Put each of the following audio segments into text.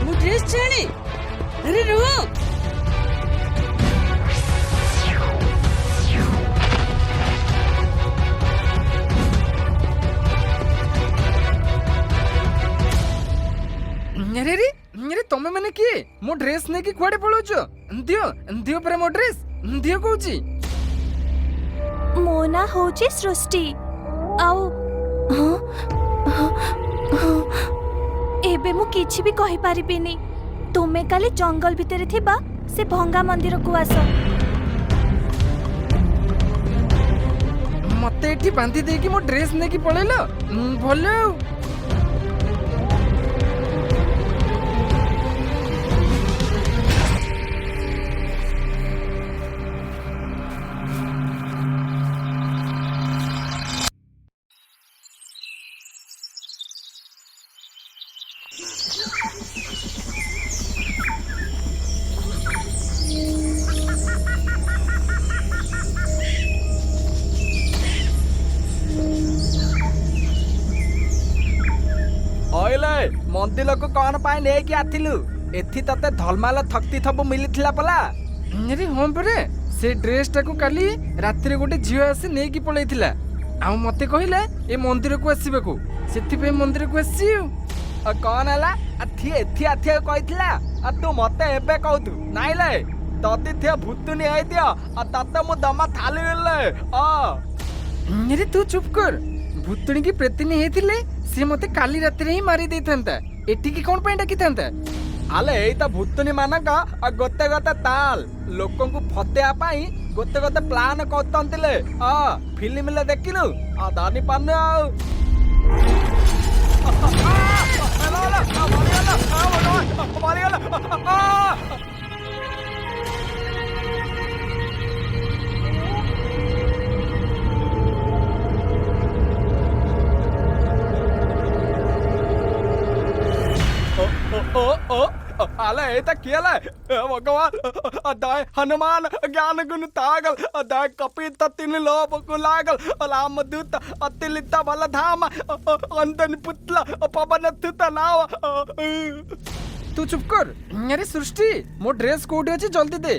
मु ड्रेस छाणी अरे रुह अरे रे अरे तमे माने किए मो ड्रेस ने की कुआडे पळौछ दियो दियो पर मो ड्रेस दियो कहूची मो ना होची सृष्टि आउ एबे मु किछि भी कहि पारिबिनी तुमे काली जंगल भितरे थिबा से भंगा मंदिर को आस मते एठी बांधी दे कि मो ड्रेस ने की पळेलो भलो मंदिर को कौन पाए ले कि आथिलु एथि तते धलमाल थक्ति थब मिलिथिला पला अरे हम परे से ड्रेस टाको काली रात्रि रे गोटे झियो आसी ने की पळैथिला आ मते कहिला ए मंदिर को आसीबेको सेथि पे मंदिर को आसीउ आ कौन हला अथि एथि आथि कहिथिला आ तू मते एबे कहतु नाइले तति थे भूतुनी आइ दियो आ तते मु दमा थाली ले आ अरे तू चुप कर भूतुनी की प्रेतिनी हेथिले से मते काली रात रे ही मारी देथंता एठी की कोन पे डाकी थंता आले एई त भूतुनी मानका आ गोते गोते ताल लोकन को फतेआ पाई गोते गोते प्लान करतंतिले आ फिल्म ले देखिनु आ दानी पाने आ आले एता केला भगवान अदाय हनुमान ज्ञान गुण तागल अदाय कपि ततिन लोभ को लागल अलाम दूत अतिलिता बल धाम अंदन पुतला पवन तुत नाव तू चुप कर अरे सृष्टि मो ड्रेस कोठी अछि जल्दी दे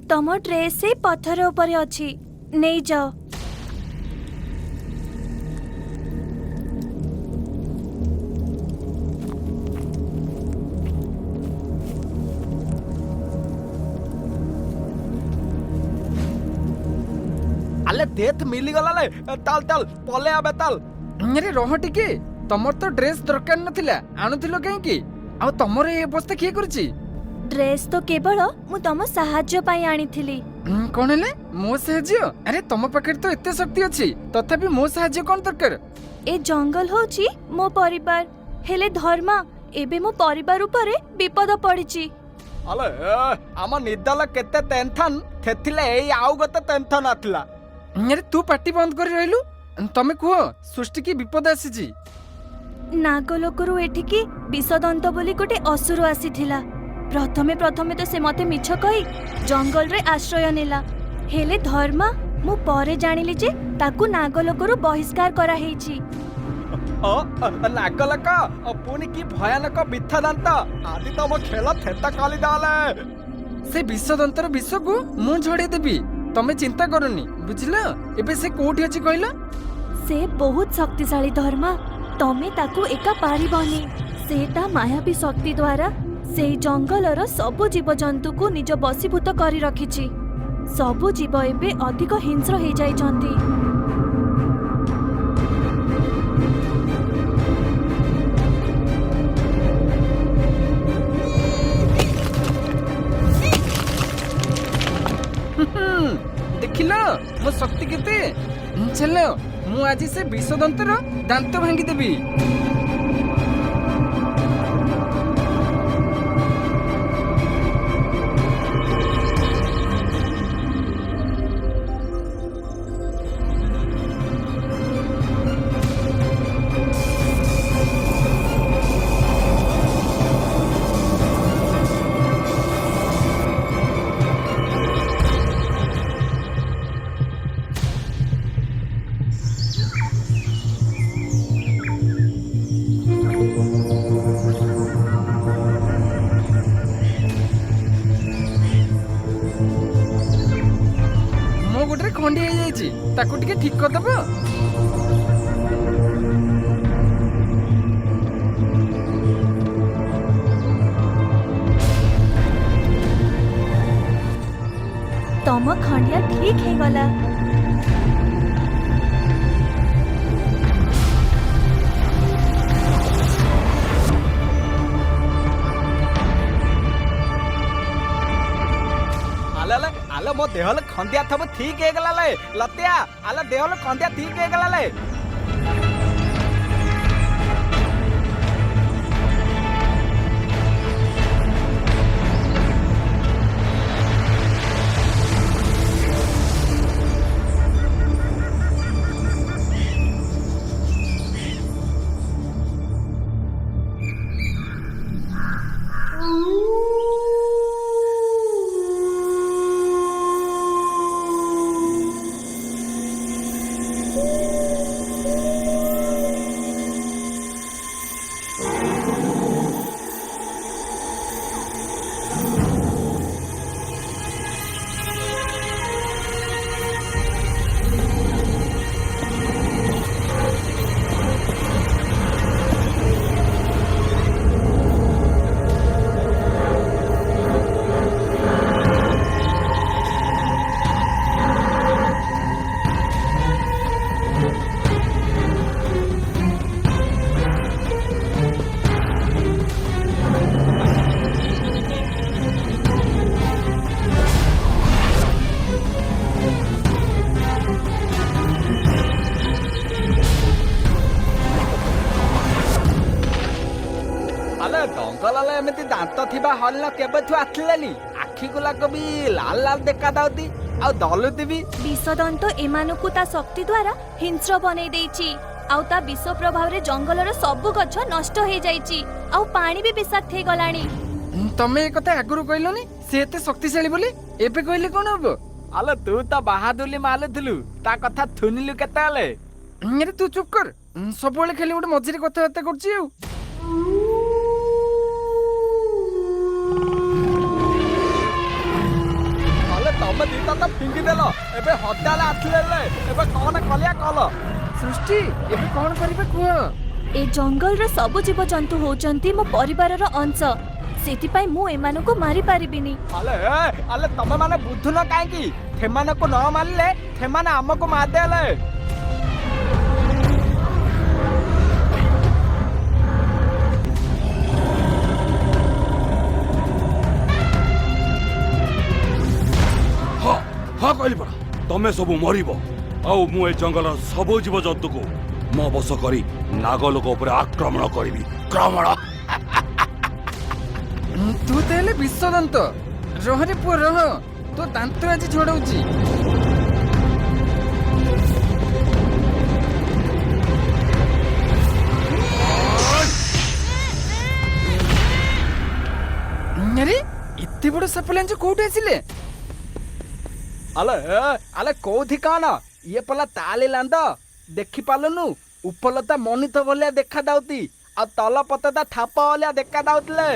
तम ड्रेस से पत्थर ऊपर अछि नहीं जाओ आले देथ मिली गला ले ताल ताल पले आबे ताल अरे रह टिके तमर तो ड्रेस दरकार नथिला आनुथिलो काहे की आ तमर ए अवस्था के करछि ड्रेस तो केवल मु तम सहाय्य पाई आनिथिली कोन ले मो सहाय्य अरे तम पाखे तो एते शक्ति अछि तथापि मो सहाय्य कोन दरकार ए जंगल होची मो परिवार हेले धर्मा एबे मो परिवार ऊपर विपद पड़िची अले आम निदल केते टेंशन थेथिले एई आउ गते टेंशन आथिला अरे तू पार्टी बंद कर रहलु तमे कुह सृष्टि की विपद आसीजी नागलोकरू एठिकी विषदंत बोली गोटे असुर आसीथिला प्रथमे प्रथमे तो से मते मिछ कही जंगल रे आश्रय नेला हेले धर्मा मु परे जानिली जे ताकू नागलोकरू बहिष्कार करा हेची नागलोक पुनी की भयानक बिथदंत आदि तम खेल थेता काली दाले से विषदंतर विष को मु झड़े देबी तमे चिंता करनी बुझिला एबे से कोठी अछि कहला से बहुत शक्तिशाली धर्मा तमे ताकू एका पारिबनी सेटा मायावी शक्ति द्वारा से जंगलर सब जीव जंतु को निज बसीभूत करी रखिछि सब जीव एबे अधिक हिंस्र हे जाइछंती देखिल मो शक्ति केते चलो मु आज से विषदंतर दांत भांगी देबी ଗୋଟରେ ଖଣ୍ଡି ହେଇଯାଇଛି, ତାକୁ ଟିକେ ଠିକ କରିଦବ। ତମ ଖଣ୍ଡିଆ ଠିକ ହେଇଗଲା। ଆଲୋ ମୋ ଦେହରେ ଖଣ୍ଡିଆ ଥବ ଠିକ ହେଇଗଲା ଲେ ଲତିଆ। ଆଲୋ ଦେହରେ ଖଣ୍ଡିଆ ଠିକ ହେଇଗଲା ଲେ। ଜଙ୍ଗଲରେ ଏମିତି ଦାନ୍ତ ଥିବା ହରିଣ କେବେଠୁ ଆସିଲେନି? ଆଖି ଗୁଲାକ ବି ଲାଲ ଲାଲ ଦେଖା ଯାଉଛି, ଆଉ ଦଲୁତି ବି। ବିଷଦନ୍ତ ଏମାନଙ୍କୁ ତା ଶକ୍ତି ଦ୍ୱାରା ହିଂସ୍ର ବନେଇ ଦେଇଛି, ଆଉ ତା ବିଷ ପ୍ରଭାବରେ ଜଙ୍ଗଲର ସବୁ ଗଛ ନଷ୍ଟ ହେଇଯାଇଛି, ଆଉ ପାଣି ବି ବିଷାକ୍ତ ହେଇଗଲାଣି। ତମେ ଏ କଥା ଆଗରୁ କହିଲନି ସେ ଏତେ ଶକ୍ତିଶାଳୀ ବୋଲି? ଏବେ କହିଲେ କଣ ହବ? ଆଲୋ ତୁ ତ ବାହାଦୁଲି ମାରୁଥିଲୁ, ତା କଥା ଶୁଣିଲୁ କେତେବେଳେ? ଆରେ ତୁ ଚୁପ କର, ସବୁବେଳେ ଖାଲି ଗୋଟେ ମଝିରେ କଥାବାର୍ତ୍ତା କରୁଛି ଆଉ। ତମେ ଦିଟା ତ ଫିଙ୍ଗି ଦେଲ, ଏବେ ହଟାଲେ ଆସିଲେ, ଏବେ କଣ କଲିଆ କଲ? ସୃଷ୍ଟି ଏବେ କଣ କରିବା କୁହ? ଏ ଜଙ୍ଗଲର ସବୁ ଜୀବଜନ୍ତୁ ହଉଛନ୍ତି ମୋ ପରିବାରର ଅଂଶ, ସେଥିପାଇଁ ମୁଁ ଏମାନଙ୍କୁ ମାରି ପାରିବିନି। ଆଲେ ତମେ ମାନେ ବୁଝୁନ କାହିଁକି? ସେମାନଙ୍କୁ ନ ମାରିଲେ ସେମାନେ ଆମକୁ ମାରିଦେଲେ। ହଁ କହିଲି ପରା, ତମେ ସବୁ ମରିବ, ଆଉ ମୁଁ ଏ ଜଙ୍ଗଲର ସବୁ ଜୀବଜନ୍ତୁକୁ ମୋ ବଶ କରି ନାଗଲୋକ ଉପରେ ଆକ୍ରମଣ କରିବି। ଆକ୍ରମଣ। ତୁ ତ ହେଲେ ବିଷଦନ୍ତ। ରହରେ ପୁଅ ରହ, ତୋ ଦାନ୍ତ ଆଜି ଝଡଉଛି। ଆରେ ଏତେ ବଡ ସାପ ଲାଞ୍ଚ କୋଉଠି ଆସିଲେ? ଆଲେ କୋଉଠି କଣ? ଇଏ ପଲା ତାଳି ଲାନ୍ଦ, ଦେଖି ପାରିଲୁନୁ? ଉପଲତା ମନିତ ଭଳିଆ ଦେଖା ଯାଉଛି, ଆଉ ତଲ ପତଟା ଥାପ ଭଳିଆ ଦେଖା ଯାଉଥିଲେ।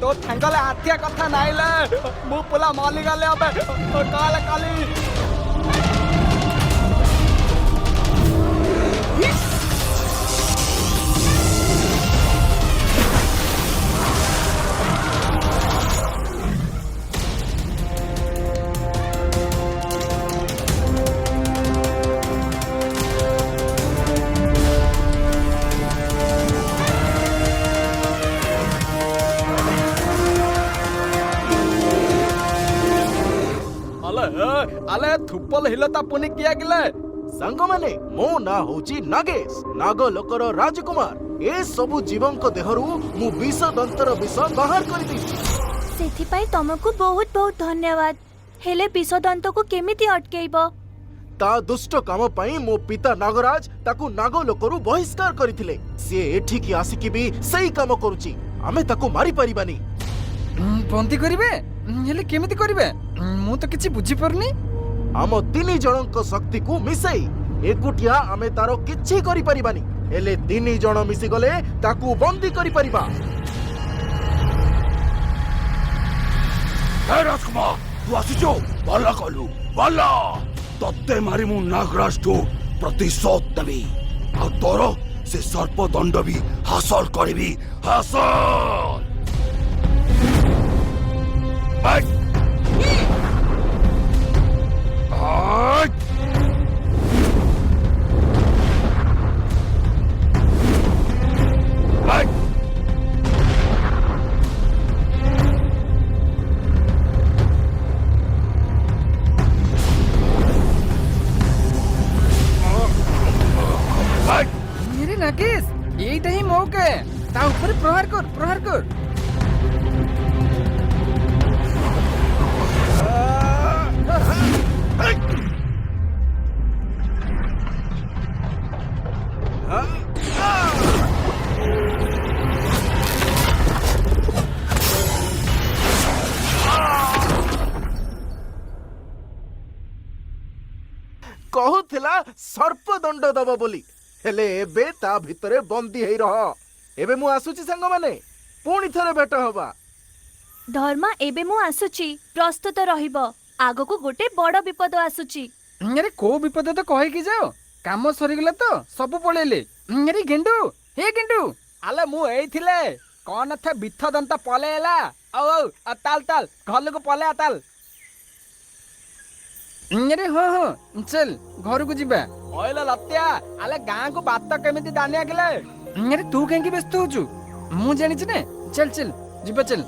तो ठंगले हाथिया कथा नाइले मु पुला माली गले अबे काले काली अले थुपल हिलता पुनी किया गिले सांग माने मो ना होची नागेश नाग लोकर राजकुमार ए सबु जीवंक देहरु मु विष दंतर विष बाहर कर देछि सेथिपाई तुमको बहुत बहुत धन्यवाद। हेले विषदंत को केमिति अटकेइबो? ता दुष्ट काम पाई मो पिता नागराज ताकू नाग लोकरु बहिष्कार करथिले से एठिकी आसिकी भी सही काम करूची आमे ताकू मारी परिबानी बंदी करिवे हेले केमिति करिवे मु तो किछि बुझी परनी। आम तीन जनक शक्ति को मिसई एकुटिया आमे तारो किछि करि परिबानी हेले तीन जण मिसी गले ताकू बंदी करि परिबा। हे राजकुमार तू आसीचो भला कलु भला तत्ते मारी मु नागराज ठू प्रतिशोध देबी आ तोर से सर्प दंड भी हासिल करबी हासिल। बाय मेरे नागेश एटा ही मौका है ता ऊपर प्रहार कर प्रहार कर। कहूथिला सर्प दंड दब बोली हेले एबे ता भितरे बंदी हेई रह। एबे मु आसुची संग माने पुणी थरे भेट हबा। धर्मा एबे मु आसुची प्रस्तुत रहिबो आगको गोटे बड़ विपद आसुची। अरे को विपद तो कहे कि जाओ काम सरीगला तो सब पळेले। अरे गेंडू हे गेंडू आले मु एइथिले कोन थे बिथ दंत पलेला औ ताल ताल घर को पले ताल। अरे हो चल घर को जीवा ओइला लत्या आले गां को बात केमिति दानिया गेले। अरे तू केंकी व्यस्त होचु मु जानि छ ने चल चल जीवा चल।